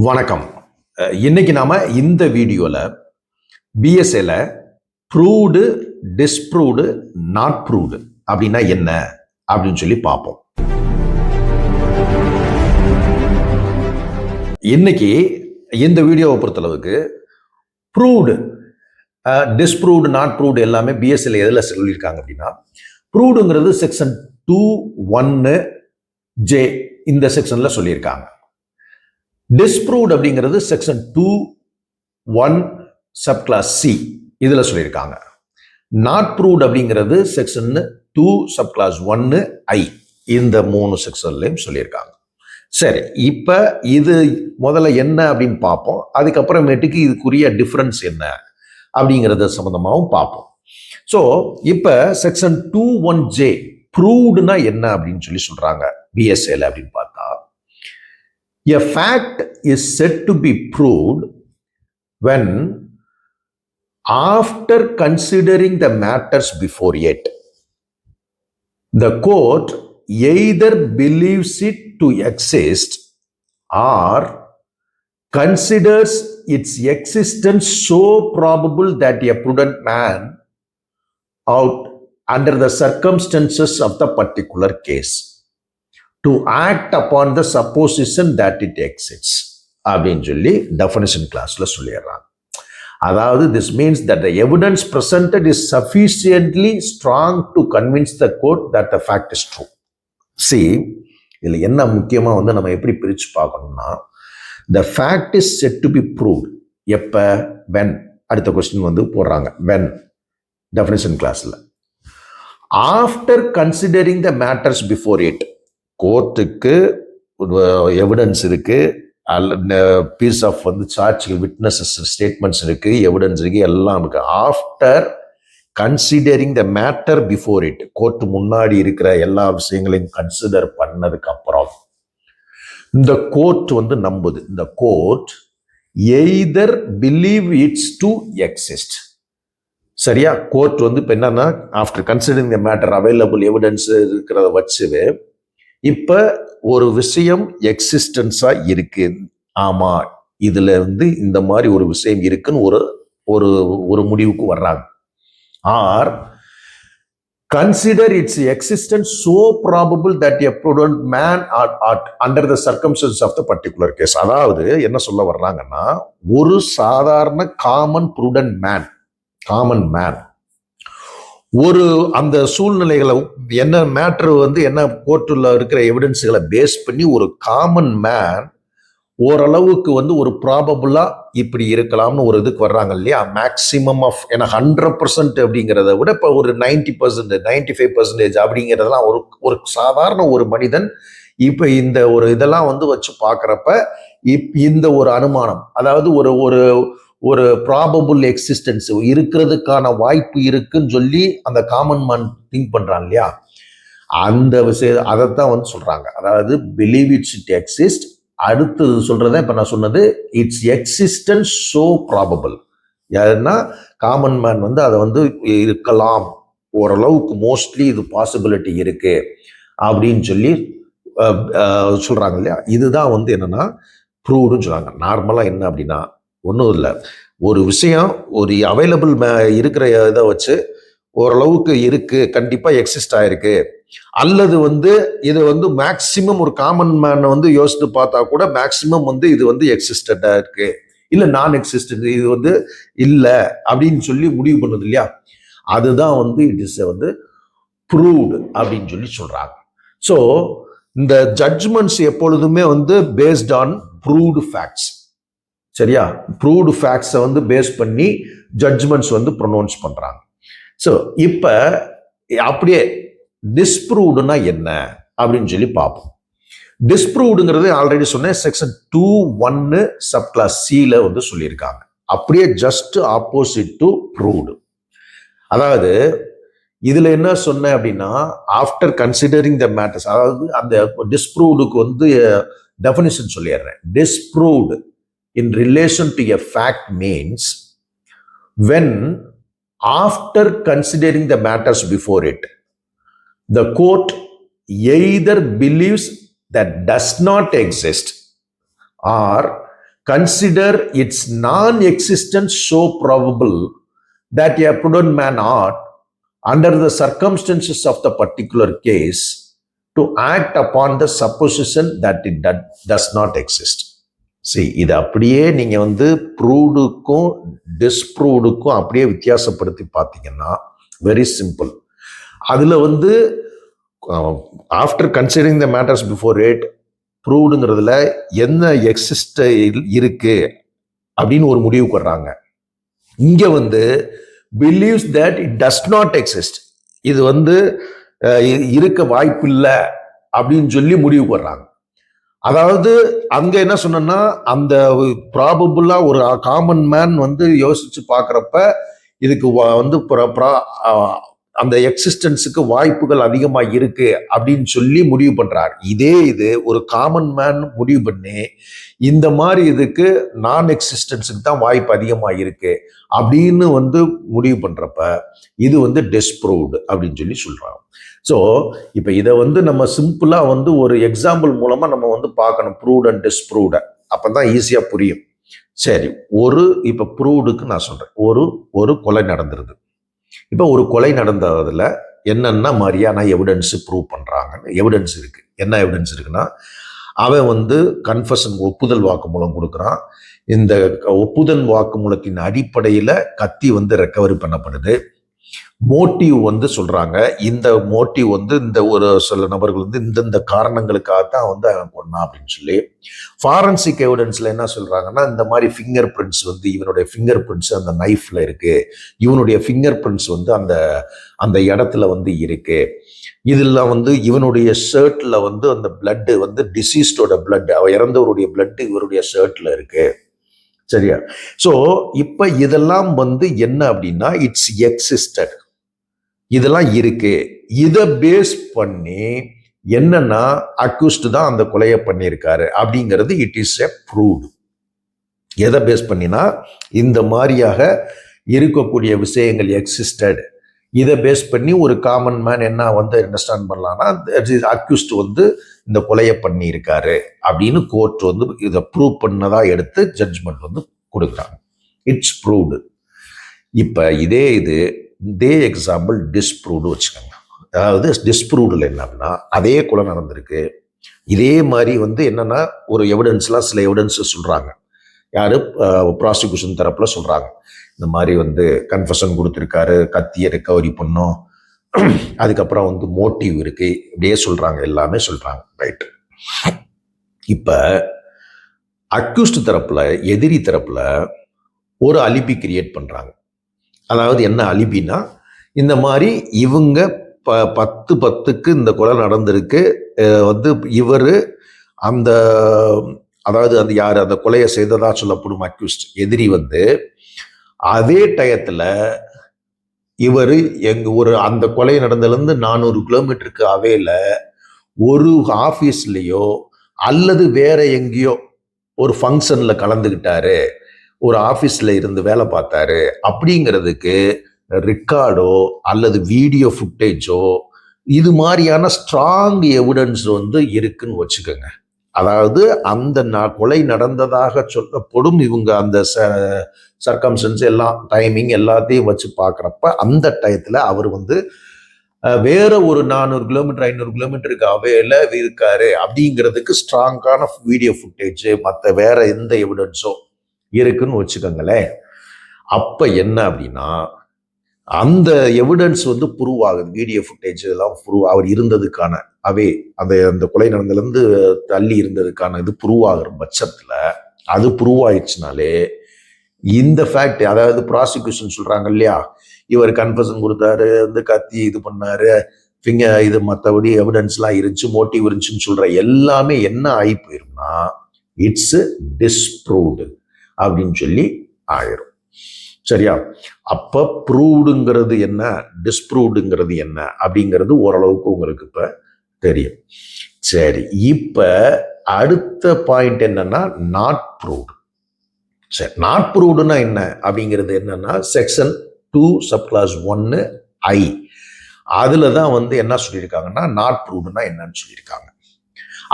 வணக்கம். இன்னைக்கு நாம இந்த வீடியோல பிஎஸ்ஏல ப்ரூவ்டு, டிஸ்ப்ரூவ்டு, நாட் ப்ரூவ்டு அப்படின்னா என்ன அப்படின்னு சொல்லி பார்ப்போம். இன்னைக்கு இந்த வீடியோவை பொறுத்தளவுக்கு ப்ரூவ்டு, டிஸ்ப்ரூவ்டு, நாட் ப்ரூவ்டு எல்லாமே பிஎஸ்ஏல எதில் சொல்லியிருக்காங்க அப்படின்னா, ப்ரூவ்டுங்கிறது செக்ஷன் 2(1)(j) இந்த செக்ஷன்ல சொல்லியிருக்காங்க. டிஸ்ப்ரூவ்ட் அப்படிங்கிறது செக்ஷன் 2(1) சப்கிளாஸ் சி இதுல சொல்லியிருக்காங்க. நாட் ப்ரூவ்ட் அப்படிங்கிறது செக்ஷன் 2 சப்கிளாஸ் 1(i) இந்த 3 செக்ஷன்லையும் சொல்லியிருக்காங்க. சரி, இப்ப இது முதல்ல என்ன அப்படின்னு பார்ப்போம். அதுக்கப்புறமேட்டுக்கு இதுக்குரிய டிஃபரன்ஸ் என்ன அப்படிங்கிறது சம்பந்தமாகவும் பார்ப்போம். ஸோ இப்ப செக்ஷன் 2(1)(j) ப்ரூவ்டுனா என்ன அப்படின்னு சொல்லி சொல்றாங்க பிஎஸ்ஏல அப்படின்னு பார்த்தா, a fact is said to be proved when, after considering the matters before it, the court either believes it to exist or considers its existence so probable that a prudent man, out under the circumstances of the particular case, to act upon the supposition that it exists அப்படின்னு சொல்லி definition கிளாஸ்ல சொல்லிடுறாங்க. அதாவது this means that the evidence presented is sufficiently strong to convince the court that the fact is true. See, இதுல என்ன முக்கியமா நம்ம எப்படி பிரிச்சு பார்க்கணும்னா, the fact is said to be proved எப்ப, when, அடுத்த கொஸ்டின் போடுறாங்க when டெஃபினிஷன் கிளாஸ்ல. After considering the matters before it, கோர்ட்டுக்கு எவிடன்ஸ் இருக்கு, piece of charge witnesses statements இருக்கு, எவிடன்ஸ் இருக்கு, எல்லாம் இருக்கு. After considering the matter before it, court முன்னாடி இருக்கிற எல்லா விஷயங்களையும் கன்சிடர் பண்ணதுக்கு அப்புறம் இந்த கோர்ட் நம்புது. இந்த court either believe it's to exist. சரியா? கோர்ட் இப்ப என்னன்னா, after considering the matter available evidence இருக்கிறத வச்சு இப்ப ஒரு விஷயம் எக்ஸிஸ்டன்ஸா இருக்கு, ஆமா இதுல இந்த மாதிரி ஒரு விஷயம் இருக்குன்னு ஒரு ஒரு முடிவுக்கு வர்றாங்க. Or consider its existence so probable that a prudent man under the circumstances of the particular case. அதாவது என்ன சொல்ல வர்றாங்கன்னா, ஒரு சாதாரண காமன் மேன் ஒரு அந்த சூழ்நிலைகளை என்ன மேட்ரு என்ன கோர்ட்டில் இருக்கிற எவிடன்ஸுகளை பேஸ் பண்ணி ஒரு காமன் மேன் ஓரளவுக்கு ஒரு ப்ராபபிளா இப்படி இருக்கலாம்னு ஒரு இதுக்கு வர்றாங்க இல்லையா. மேக்சிமம் ஆஃப், ஏன்னா 100% அப்படிங்கிறத விட இப்போ ஒரு 90%, 95% அப்படிங்கிறதெல்லாம் ஒரு சாதாரண ஒரு மனிதன் இப்போ இந்த ஒரு இதெல்லாம் வச்சு பார்க்குறப்ப இந்த ஒரு அனுமானம், அதாவது ஒரு ஒரு ஒரு ப்ராபபிள் எக்ஸிஸ்டன்ஸ் இருக்கிறதுக்கான வாய்ப்பு இருக்குன்னு சொல்லி அந்த காமன் மேன் திங்க் பண்றான் இல்லையா, அந்த விஷயம் அதைத்தான் சொல்றாங்க. அதாவது பிலீவ் இட் எக்ஸிஸ்ட். அடுத்தது சொல்றத இப்ப நான் சொன்னது இட்ஸ் எக்ஸிஸ்டன்ஸ் சோ ப்ராபபிள். யாருன்னா காமன் மேன் அதை இருக்கலாம், ஓரளவுக்கு மோஸ்ட்லி இது பாசிபிலிட்டி இருக்கு அப்படின்னு சொல்லி சொல்றாங்க இல்லையா. இதுதான் என்னன்னா ப்ரூவ்டுன்னு சொல்றாங்க. நார்மலா என்ன அப்படின்னா, ஒன்றும் இல்லை, ஒரு விஷயம் ஒரு அவைலபிள் இருக்கிற இதை வச்சு ஓரளவுக்கு இருக்கு, கண்டிப்பா எக்ஸிஸ்ட் ஆயிருக்கு, அல்லது இது மேக்சிமம் ஒரு காமன் மேன் யோசித்து பார்த்தா கூட மேக்சிமம் இது எக்ஸிஸ்டண்டா இருக்கு, இல்ல நான் எக்ஸிஸ்டன்ட் இது இல்லை அப்படின்னு சொல்லி முடிவு பண்ணுது இல்லையா. அதுதான் இட் இஸ் ப்ரூவ்டு அப்படின்னு சொல்லி சொல்றாங்க. ஸோ இந்த ஜட்ஜ்மெண்ட்ஸ் எப்பொழுதுமே பேஸ்ட் ஆன் ப்ரூவ்டு ஃபேக்ட்ஸ். சரியா? ப்ரூவ்டு ஃபேக்ட்ஸை பேஸ் பண்ணி ஜட்ஜ்மெண்ட்ஸ் ப்ரொனவுன்ஸ் பண்றாங்க. ஸோ இப்ப அப்படியே டிஸ்ப்ரூவ்டுனா என்ன அப்படின்னு சொல்லி பார்ப்போம். டிஸ்ப்ரூவ்டுங்கிறது ஆல்ரெடி சொன்னேன், செக்ஷன் 2(1) சப்கிளாஸ் சில சொல்லியிருக்காங்க. அப்படியே ஜஸ்ட் ஆப்போசிட் டு ப்ரூவ்டு. அதாவது இதுல என்ன சொன்னேன் அப்படின்னா, ஆஃப்டர் கன்சிடரிங் த மேட்டர்ஸ், அதாவது அந்த டிஸ்ப்ரூவ்டுக்கு டெஃபினிஷன் சொல்லிடுறேன். Disproved in relation to a fact means when, after considering the matters before it, the court either believes that does not exist or consider its non-existence so probable that a prudent man ought, under the circumstances of the particular case, to act upon the supposition that it does not exist. See, இது அப்படியே நீங்க வந்து ப்ரூவ்டுக்கும் டிஸ்ப்ரூவ்டுக்கும் அப்படியே வித்தியாசப்படுத்தி பார்த்தீங்கன்னா very simple. அதுல வந்து after considering the matters before it, ப்ரூவ்டுங்கிறதுல என்ன எக்ஸிஸ்ட் இருக்கு அப்படின்னு ஒரு முடிவுக்கு வர்றாங்க. இங்க வந்து believes that it does not exist, இது வந்து இருக்க வாய்ப்பு இல்லை அப்படின்னு சொல்லி முடிவுக்கு வர்றாங்க. அதாவது அங்க என்ன சொன்னா, அந்த ப்ராபபிளா ஒரு காமன் மேன் வந்து யோசிச்சு பார்க்கறப்ப இதுக்கு வந்து அந்த எக்ஸிஸ்டன்ஸுக்கு வாய்ப்புகள் அதிகமா இருக்கு அப்படின்னு சொல்லி முடிவு பண்றாரு. இது ஒரு காமன் மேன் முடிவு பண்ணி இந்த மாதிரி இதுக்கு நான் எக்ஸிஸ்டன்ஸுக்கு தான் வாய்ப்பு அதிகமா இருக்கு அப்படின்னு வந்து முடிவு பண்றப்ப இது வந்து டிஸ்ப்ரூவ்டு அப்படின்னு சொல்லி சொல்றாங்க. ஸோ இப்போ இதை வந்து நம்ம சிம்பிளா வந்து ஒரு எக்ஸாம்பிள் மூலமா நம்ம வந்து பார்க்கணும், ப்ரூவ்ட் அண்ட் டிஸ்ப்ரூவ்ட. அப்பதான் ஈஸியா புரியும். சரி, இப்ப ப்ரூவ்டுக்கு நான் சொல்றேன், ஒரு கொலை நடந்துருது. இப்போ ஒரு கொலை நடந்ததுல என்னென்ன மாதிரியான எவிடன்ஸ் ப்ரூவ் பண்றாங்கன்னு எவிடன்ஸ் இருக்கு. என்ன எவிடன்ஸ் இருக்குன்னா, அவன் வந்து கன்ஃபஷன் ஒப்புதல் வாக்குமூலம் கொடுக்குறான். இந்த ஒப்புதல் வாக்குமூலத்தின் அடிப்படையில கத்தி வந்து ரெக்கவரி பண்ணப்படுது. மோட்டிவ் வந்து சொல்றாங்க, இந்த மோட்டிவ் வந்து இந்த ஒரு சில நபர்கள் வந்து இந்தந்த காரணங்களுக்காக தான் வந்து அவன் கொண்டான் அப்படின்னு சொல்லி. ஃபாரன்சிக் எவிடன்ஸ்ல என்ன சொல்றாங்கன்னா, இந்த மாதிரி ஃபிங்கர் பிரிண்ட்ஸ் வந்து இவனுடைய ஃபிங்கர் பிரிண்ட்ஸ் அந்த நைஃப்ல இருக்கு, இவனுடைய ஃபிங்கர் பிரிண்ட்ஸ் வந்து அந்த இடத்துல வந்து இருக்கு. இதெல்லாம் வந்து இவனுடைய ஷர்ட்ல வந்து அந்த பிளட் வந்து டிசீஸ்டோட பிளட், அவ இறந்தவருடைய பிளட் இவருடைய ஷர்ட்ல இருக்கு. சரியா? சோ இப்ப இதெல்லாம் வந்து என்ன அப்படின்னா, இட்ஸ் எக்ஸிஸ்டட், இதெல்லாம் இருக்கு. இதை பேஸ் பண்ணி என்னன்னா அக்யூஸ்ட் தான் அந்த கொலையை பண்ணியிருக்காரு அப்படிங்கிறது இட் இஸ் எ ப்ரூவ்டு. எதை பேஸ் பண்ணினா, இந்த மாதிரியாக இருக்கக்கூடிய விஷயங்கள் எக்ஸிஸ்டட், இதை பேஸ் பண்ணி ஒரு காமன் மேன் என்ன வந்து அண்டர்ஸ்டாண்ட் பண்ணலாம்னா, அக்யூஸ்ட் வந்து இந்த கொலையை பண்ணியிருக்காரு அப்படின்னு கோர்ட் வந்து இதை ப்ரூவ் பண்ணதா எடுத்து ஜட்ஜ்மெண்ட் வந்து கொடுக்குறாங்க. It's proved. இப்போ இதே எக்ஸாம்பிள் டிஸ்ப்ரூவ்டு வச்சுக்கோங்க. அதாவது டிஸ்ப்ரூவ்டில் என்ன அப்படின்னா, அதே கொலை நடந்திருக்கு, இதே மாதிரி வந்து என்னன்னா ஒரு எவிடன்ஸ்லாம் சில எவிடன்ஸ் சொல்றாங்க. யாரு ப்ராசிக்யூஷன் தரப்புல சொல்றாங்க, இந்த மாதிரி வந்து கன்ஃபஷன் கொடுத்துருக்காரு, கத்தியை ரெக்கவரி பண்ணோம், அதுக்கப்புறம் வந்து மோட்டிவ் இருக்கு, இப்படியே சொல்றாங்க, எல்லாமே சொல்றாங்க. ரைட். இப்ப அக்யூஸ்ட் தரப்புல, எதிரி தரப்புல ஒரு அலிபி கிரியேட் பண்றாங்க. அதாவது என்ன அலிபினா, இந்த மாதிரி இவங்க 10-10க்கு இந்த கொலை நடந்திருக்கு, வந்து இவரு அந்த அதாவது அந்த யார் அந்த கொலையை செய்ததா சொல்லப்படும் அக்யூஸ்ட் எதிரி வந்து அதே டயத்துல இவரு அந்த கொலை நடந்ததுலேருந்து 400 கிலோமீட்டருக்கு அவேல ஒரு ஆபீஸ்லயோ அல்லது வேற எங்கேயோ ஒரு ஃபங்க்ஷன்ல கலந்துகிட்டாரு, ஒரு ஆபீஸ்ல இருந்து வேலை பார்த்தாரு அப்படிங்கிறதுக்கு ரெக்கார்டோ அல்லது வீடியோ ஃபுட்டேஜோ இது மாதிரியான ஸ்ட்ராங் எவிடன்ஸ் வந்து இருக்குன்னு வச்சுக்கோங்க. அதாவது அந்த கொலை நடந்ததாக சொல்லப்படும் இவங்க அந்த சர்க்கம்ஸ்டன்ஸ் எல்லாம் டைமிங் எல்லாத்தையும் வச்சு பார்க்குறப்ப அந்த டயத்தில் அவர் வந்து வேற ஒரு 400 கிலோமீட்டர் 500 கிலோமீட்டருக்கு அவையில இருக்காரு அப்படிங்கிறதுக்கு ஸ்ட்ராங்கான வீடியோ ஃபுட்டேஜ் மற்ற வேற எந்த எவிடன்ஸோ இருக்குன்னு வச்சுக்கோங்களேன். அப்ப என்ன அப்படின்னா, அந்த எவிடன்ஸ் வந்து ப்ரூவ் ஆகுது, வீடியோ ஃபுட்டேஜ் எல்லாம் ப்ரூவ், அவர் இருந்ததுக்கான அந்த கொலை நடந்ததுலேருந்து தள்ளி இருந்ததுக்கான இது ப்ரூவ் ஆகிற பட்சத்தில், அது ப்ரூவ் ஆயிடுச்சுனாலே இந்த ஃபேக்ட், அதாவது ப்ராசிக்யூஷன் சொல்றாங்க இல்லையா, இவர் கன்ஃபஷன் கொடுத்தாரு, வந்து கத்தி இது பண்ணாரு, இது மற்றபடி எவிடன்ஸ்லாம் இருந்துச்சு, மோட்டிவ் இருந்துச்சுன்னு சொல்ற எல்லாமே என்ன ஆகி போயிரும்னா இட்ஸ் டிஸ்ப்ரூவ்டு அப்படின்னு சொல்லி ஆயிரும். சரியா? அப்ப ப்ரூவ்டுங்கிறது என்ன, டிஸ்ப்ரூவ்டுங்கிறது என்ன அப்படிங்கிறது ஓரளவுக்கு உங்களுக்கு இப்ப தெரியும். சரி, இப்ப அடுத்த பாயிண்ட் என்னன்னா நாட் ப்ரூவ்டு. சரி, நாட் ப்ரூவ்டுனா என்ன அப்படிங்கிறது என்னன்னா, செக்ஷன் 2 சப்கிளாஸ் 1 I அதுல தான் வந்து என்ன சொல்லியிருக்காங்கன்னா, நாட் ப்ரூவ்டுனா என்னன்னு சொல்லியிருக்காங்க.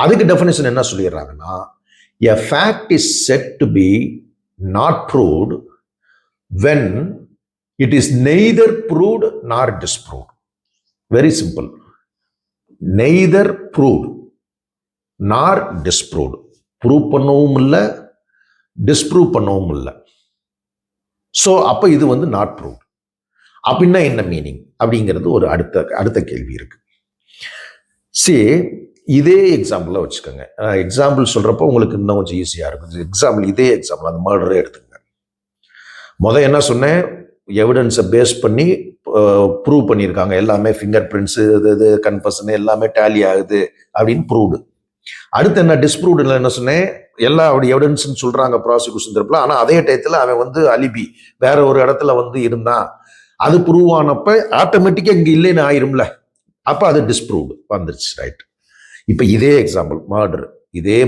அதுக்கு டெஃபினிஷன் என்ன சொல்லிடுறாங்கன்னா, A fact is said to be not proved when it is neither proved nor disproved. Very simple. Neither proved nor disproved. Prove பண்ணவும் இல்லை, டிஸ்ப்ரூவ் பண்ணவும் இல்லை. ஸோ அப்போ இது வந்து நாட் ப்ரூவ். அப்படின்னா என்ன மீனிங் அப்படிங்கிறது ஒரு அடுத்த கேள்வி இருக்கு. இதே எக்ஸாம்பிள வச்சுக்கோங்க. எக்ஸாம்பிள் சொல்றப்போ உங்களுக்கு இன்னும் கொஞ்சம் ஈஸியா இருக்கும். எக்ஸாம்பிள் இதே எக்ஸாம்பிள் அந்த மர்டரே எடுத்துங்க. என்ன சொன்னேன், எவிடன்ஸை பேஸ் பண்ணி ப்ரூவ் பண்ணியிருக்காங்க, எல்லாமே ஃபிங்கர் பிரிண்ட்ஸ் இது கன்ஃபஷன் எல்லாமே டேலி ஆகுது அப்படின்னு ப்ரூவ்டு. அடுத்து என்ன டிஸ்ப்ரூவ்டு என்ன சொன்னேன், எல்லா அப்படி எவிடன்ஸ்ன்னு சொல்றாங்க ப்ராசிக்யூஷன் தரப்புல, ஆனால் அதே டயத்தில் அவன் வந்து அலிபி வேற ஒரு இடத்துல வந்து இருந்தான், அது ப்ரூவ் ஆனப்ப ஆட்டோமேட்டிக்காக இங்கே இல்லைன்னு ஆயிரும்ல, அப்போ அது டிஸ்ப்ரூவ்டு வந்துருச்சு. ரைட். இப்போ இதே எக்ஸாம்பிள் மர்டர், இதே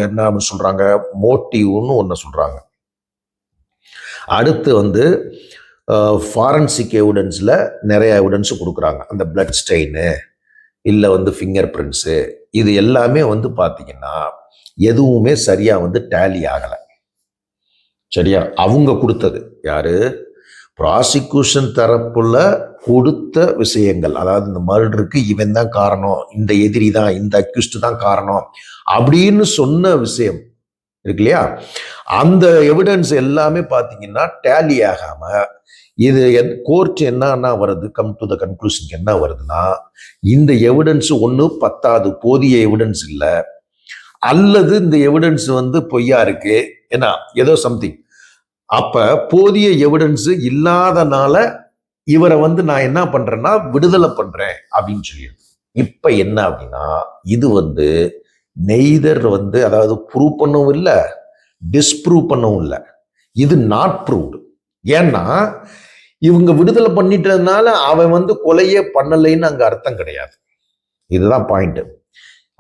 என்ன சொல்றாங்க, மோட்டிவ்னு ஒன்று சொல்றாங்க. அடுத்து வந்து ஃபாரன்சிக் எவிடன்ஸில் நிறைய எவிடன்ஸ் கொடுக்குறாங்க. அந்த பிளட் ஸ்டெயினு இல்லை வந்து ஃபிங்கர் பிரிண்ட்ஸு, இது எல்லாமே வந்து பார்த்தீங்கன்னா எதுவுமே சரியா வந்து டேலி ஆகலை. சரியா, அவங்க கொடுத்தது யாரு, ப்ராசிக்யூஷன் தரப்புல கொடுத்த விஷயங்கள், அதாவது இந்த மர்டருக்கு இவன் தான் காரணம், இந்த எதிரி தான், இந்த அக்யூஸ்ட் தான் காரணம் அப்படின்னு சொன்ன விஷயம் இருக்கு இல்லையா, அந்த எவிடன்ஸ் எல்லாமே பார்த்தீங்கன்னா டேலி ஆகாம இது கோர்ட் என்னன்னா வருது, கம் டு த கன்க்ளூஷன் என்ன வருதுன்னா, இந்த எவிடன்ஸ் ஒன்று பத்தாது, போதிய எவிடன்ஸ் இல்லை, அல்லது இந்த எவிடன்ஸ் வந்து பொய்யா இருக்கு, ஏன்னா ஏதோ சம்திங். அப்ப போதிய எவிடன்ஸ் இல்லாதனால இவரை வந்து நான் என்ன பண்றேன்னா விடுதலை பண்றேன் அப்படின்னு சொல்லிடு. இப்ப என்ன அப்படின்னா, இது வந்து நெய்தர் வந்து அதாவது ப்ரூவ் பண்ணவும் இல்லை, டிஸ்ப்ரூவ் பண்ணவும் இல்லை, இது நாட் ப்ரூவ்டு. ஏன்னா இவங்க விடுதலை பண்ணிட்டதுனால அவன் வந்து கொலையே பண்ணலைன்னு அங்க அர்த்தம் கிடையாது. இதுதான் பாயிண்ட்.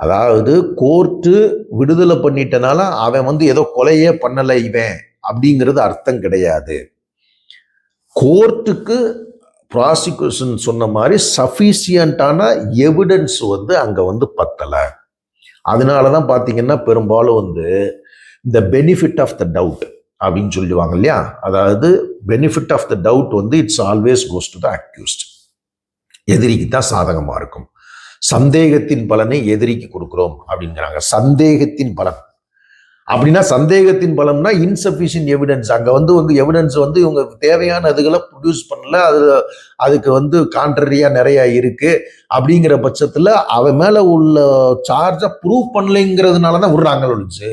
அதாவது கோர்ட்டு விடுதலை பண்ணிட்டனால அவன் வந்து ஏதோ கொலையே பண்ணலை இவன் அப்படிங்கிறது அர்த்தம் கிடையாது. கோர்ட்டுக்கு ப்ராசிக்யூஷன் சொன்ன மாதிரி சஃபிஷியண்டான எவிடன்ஸ் வந்து அங்க வந்து பத்தலை. அதனாலதான் பாத்தீங்கன்னா பெரும்பாலும் வந்து இந்த பெனிஃபிட் ஆஃப் த டவுட் அப்படின்னு சொல்லுவாங்க இல்லையா, அதாவது பெனிஃபிட் ஆஃப் த டவுட் வந்து it's always goes to the accused. எதிரிக்கு தான் சாதகமா இருக்கும். சந்தேகத்தின் பலனை எதிரிக்கு கொடுக்கிறோம் அப்படிங்கிறாங்க. சந்தேகத்தின் பலன் அப்படின்னா, சந்தேகத்தின் பலம்னா இன்சஃபிஷியன்ட் எவிடன்ஸ். அங்க வந்து எவிடன்ஸ் வந்து இவங்க தேவையான இதுகளை ப்ரொடியூஸ் பண்ணல, அதுக்கு வந்து கான்ட்ரரியா நிறைய இருக்கு அப்படிங்கிற பட்சத்துல அவன் மேல உள்ள சார்ஜை ப்ரூவ் பண்ணலைங்கிறதுனாலதான் விடுறாங்க ஒழிச்சு,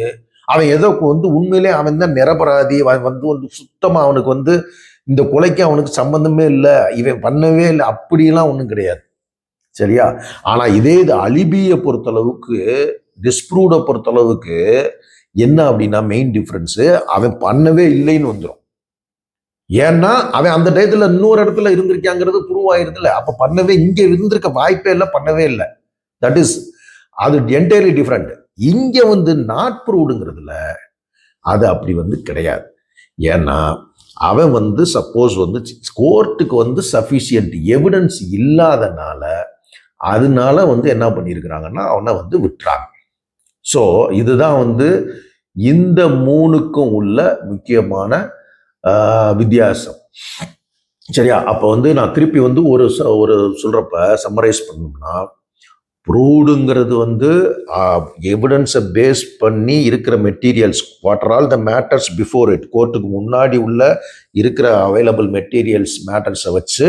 அவன் ஏதோ வந்து உண்மையிலே அவன் தான் நிரபராதி, அவன் வந்து சுத்தமா அவனுக்கு வந்து இந்த கொலைக்கு அவனுக்கு சம்பந்தமே இல்லை, இவன் பண்ணவே இல்லை அப்படிலாம் ஒன்றும் கிடையாது. சரியா, ஆனா இதே இது அலிபியை பொறுத்தளவுக்கு, டிஸ்ப்ரூவ்டை பொறுத்தளவுக்கு என்ன அப்படின்னா மெயின் டிஃபரன்ஸ், அவன் பண்ணவே இல்லைன்னு வந்துடும். ஏன்னா அவன் அந்த டயத்துல இன்னொரு இடத்துல இருந்திருக்காங்கிறது ப்ரூவ் ஆயிருதுல, அப்ப பண்ணவே, இங்க இருந்திருக்க வாய்ப்பே இல்லை, பண்ணவே இல்லை. தட் இஸ் அது என்டையர்லி டிஃப்ரெண்ட். இங்க வந்து நாட் ப்ரூவ்டுங்கிறதுல அது அப்படி வந்து கிடையாது. ஏன்னா அவன் வந்து சப்போஸ் வந்து கோர்ட்டுக்கு வந்து சஃபிஷியன்ட் எவிடன்ஸ் இல்லாதனால அதனால வந்து என்ன பண்ணியிருக்கிறாங்கன்னா அவனை வந்து விட்டுறாங்க. ஸோ இதுதான் வந்து இந்த மூணுக்கும் உள்ள முக்கியமான வித்தியாசம். சரியா, அப்போ வந்து நான் திருப்பி வந்து ஒரு சொல்றப்ப சம்மரைஸ் பண்ணோம்னா, ப்ரூவ்டுங்கிறது வந்து எவிடன்ஸை பேஸ் பண்ணி இருக்கிற materials, what are all the matters before it, கோர்ட்டுக்கு முன்னாடி உள்ள இருக்கிற அவைலபிள் மெட்டீரியல்ஸ் மேட்டர்ஸை வச்சு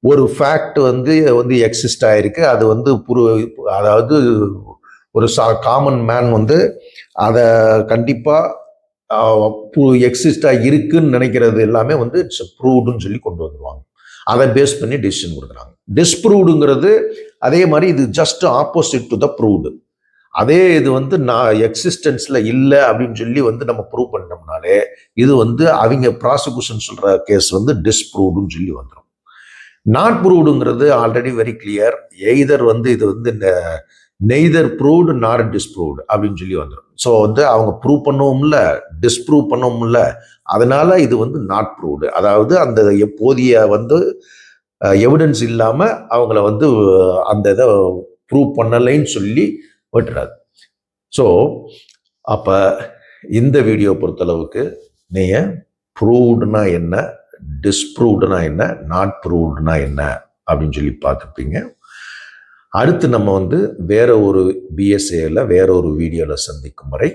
ஒரு ஃபேக்ட் வந்து எக்ஸிஸ்ட் ஆயிருக்கு. அது வந்து அதாவது ஒரு காமன் மேன் வந்து அதை கண்டிப்பாக எக்ஸிஸ்டாக இருக்குன்னு நினைக்கிறது எல்லாமே வந்து இட்ஸ் ப்ரூவ்டுன்னு சொல்லி கொண்டு வந்துடுவாங்க. அதை பேஸ் பண்ணி டிசிஷன் கொடுக்குறாங்க. டிஸ்ப்ரூவ்டுங்கிறது அதே மாதிரி இது just opposite to the proved. அதே இது வந்து நான் எக்ஸிஸ்டன்ஸில் இல்லை அப்படின்னு சொல்லி வந்து நம்ம ப்ரூவ் பண்ணோம்னாலே இது வந்து அவங்க ப்ராசிக்யூஷன் சொல்கிற கேஸ் வந்து டிஸ்ப்ரூவ்டுன்னு சொல்லி வந்துடும். நாட் ப்ரூவ்டுங்கிறது ஆல்ரெடி வெரி கிளியர். எய்தர் வந்து இது வந்து இந்த நெய்தர் ப்ரூவ்டு நாட் டிஸ்ப்ரூவ்டு அப்படின்னு சொல்லி வந்துடும். ஸோ வந்து அவங்க ப்ரூவ் பண்ணவும் இல்லை, டிஸ்ப்ரூவ் பண்ணவும் இல்லை, அதனால இது வந்து நாட் ப்ரூவ்டு. அதாவது அந்த போதிய வந்து எவிடன்ஸ் இல்லாமல் அவங்கள வந்து அந்த இதை ப்ரூவ் பண்ணலைன்னு சொல்லி விட்டுறாது. ஸோ அப்போ இந்த வீடியோ பொறுத்தளவுக்கு நீங்கள் ப்ரூவ்டுனா என்ன, டிஸ்ப்ரூவ்டுனா என்ன, நாட் ப்ரூவ்டுனா என்ன அப்படின்னு சொல்லி பார்த்துருப்பீங்க. அடுத்து நம்ம வேற ஒரு பிஎஸ்ஏல வேற ஒரு வீடியோவில் சந்திக்கும் வரை